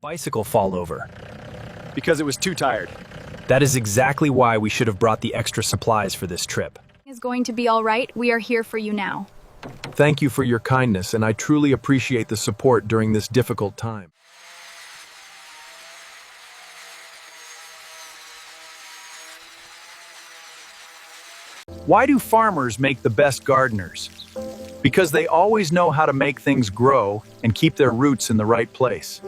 bicycle fall over? Because it was too tired. That is exactly why we should have brought the extra supplies for this trip. Is going to be all right. We are here for you now. Thank you for your kindness, and I truly appreciate the support during this difficult time. Why do farmers make the best gardeners? Because they always know how to make things grow and keep their roots in the right place.